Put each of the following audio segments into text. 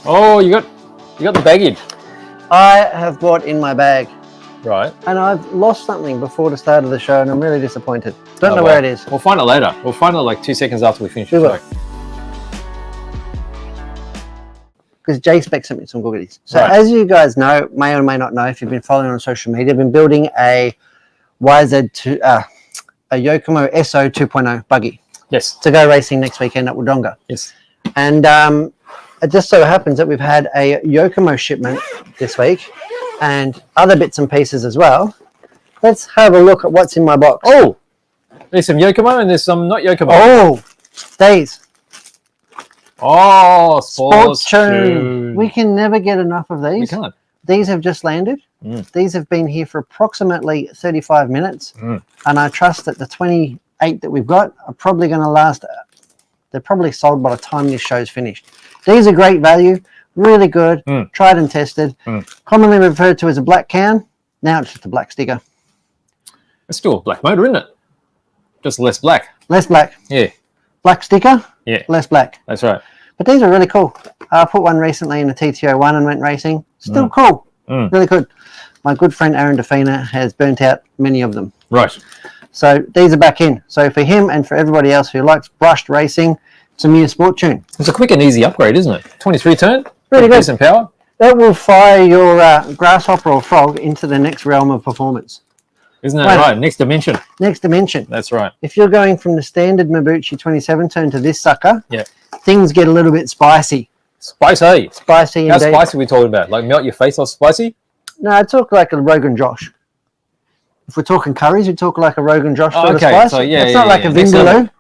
Oh, you got the baggage. I have brought in my bag. Right. And I've lost something before the start of the show, and I'm really disappointed. Don't know where it is. We'll find it later. We'll find it like 2 seconds after we finish the show. Because Jay Spec sent me some goodies. So as you guys know, may or may not know, if you've been following on social media, I've been building a Yokomo SO 2.0 buggy. Yes. To go racing next weekend at Wodonga. Yes. And it just so happens that we've had a Yokomo shipment this week and other bits and pieces as well. Let's have a look at what's in my box. Oh, there's some Yokomo and there's some not Yokomo. Oh, these. Oh, Sports Tune. We can never get enough of these. We can't. These have just landed. These have been here for approximately 35 minutes. And I trust that the 28 that we've got are probably going to last. They're probably sold by the time this show's finished. These are great value, really good, tried and tested. Commonly referred to as a black can. Now it's just a black sticker. It's still a black motor, isn't it? Just less black. Less black. Yeah. Black sticker. Yeah. Less black. That's right. But these are really cool. I put one recently in a TTO1 and went racing. Still cool. Really good. My good friend Aaron Defina has burnt out many of them. Right. So these are back in. So for him and for everybody else who likes brushed racing, Tamiya Sport Tune. It's a quick and easy upgrade, isn't it? 23 turn. Really good. Decent power. That will fire your grasshopper or frog into the next realm of performance. Isn't that right? Next dimension. Next dimension. That's right. If you're going from the standard Mabuchi 27 turn to this sucker, yeah, things get a little bit spicy. Spicy. Spicy How indeed. spicy are we talking about? Like melt your face off spicy? No, I talk like a Rogan Josh. If we're talking curries, we talk like a Rogan Josh sort of okay. spice. So yeah, it's not like a Next Vindaloo. level.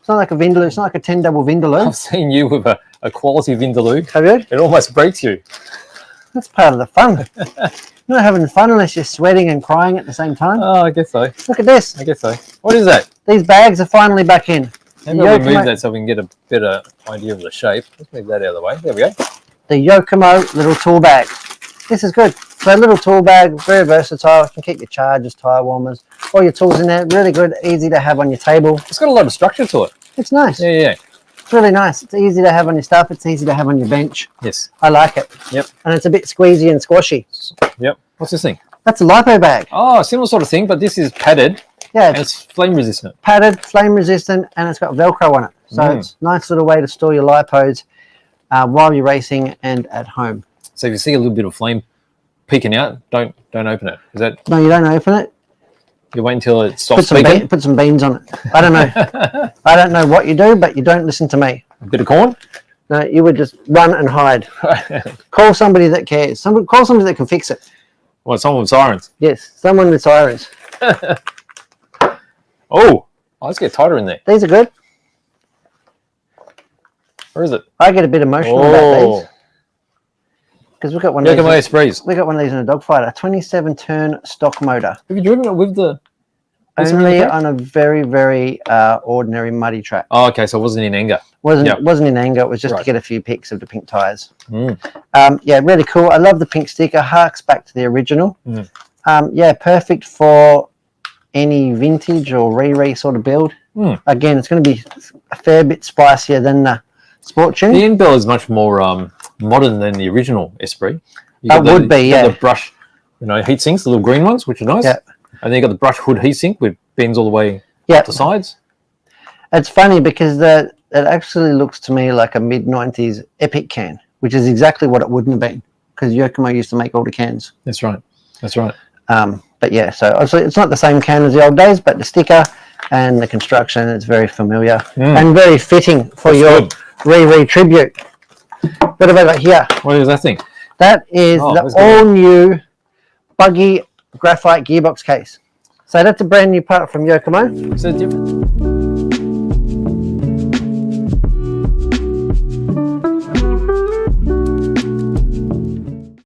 It's not like a Vindaloo. It's not like a 10 double Vindaloo. I've seen you with a quality Vindaloo. Have you? It almost breaks you. That's part of the fun. You're not having fun unless you're sweating and crying at the same time. Oh, I guess so. Look at this. I guess so. What is that? These bags are finally back in. Maybe we'll move that so we can get a better idea of the shape. Let's move that out of the way. There we go. The Yokomo little tool bag. This is good. So a little tool bag, very versatile. You can keep your chargers, tire warmers, all your tools in there. Really good, easy to have on your table. It's got a lot of structure to it. It's nice. Yeah, yeah. It's really nice. It's easy to have on your stuff. It's easy to have on your bench. Yes. I like it. Yep. And it's a bit squeezy and squashy. Yep. What's this thing? That's a lipo bag. Oh, similar sort of thing, but this is padded. Yeah. And it's flame resistant. Padded, flame resistant, and it's got Velcro on it. So it's a nice little way to store your lipos while you're racing and at home. So if you see a little bit of flame peeking out, don't open it. Is that? No, you don't open it. You wait until it stops peeking? Put some beans on it. I don't know. I don't know what you do, but you don't listen to me. A bit of corn? No, you would just run and hide. Call somebody that cares. Call somebody that can fix it. What, someone with sirens? Yes, someone with sirens. Oh, let's get tighter in there. These are good. Where is it? I get a bit emotional about these. Because we've got one of these. Yokomo Sprees. We got one of these in a dogfighter. 27 turn stock motor. Have you driven it with the? Only on a very, very ordinary muddy track. Oh, okay. So it wasn't in anger. Wasn't in anger. It was just to get a few pics of the pink tires. Yeah, really cool. I love the pink sticker. Harks back to the original. Yeah, perfect for any vintage or re sort of build. Again, it's going to be a fair bit spicier than the Sport Tune. The end bell is much more modern than the original Esprit. That would be, yeah. The brush, heat sinks, the little green ones, which are nice. Yeah. And then you got the brush hood heat sink with bends all the way up the sides. It's funny because it actually looks to me like a mid-90s Epic can, which is exactly what it wouldn't have been because Yokomo used to make all the cans. That's right. That's right. But yeah, so obviously it's not the same can as the old days, but the sticker and the construction is very familiar and very fitting for your re tribute. What have I got here? What is that thing? That is the all-new buggy graphite gearbox case. So that's a brand new part from Yokomo. Is that different?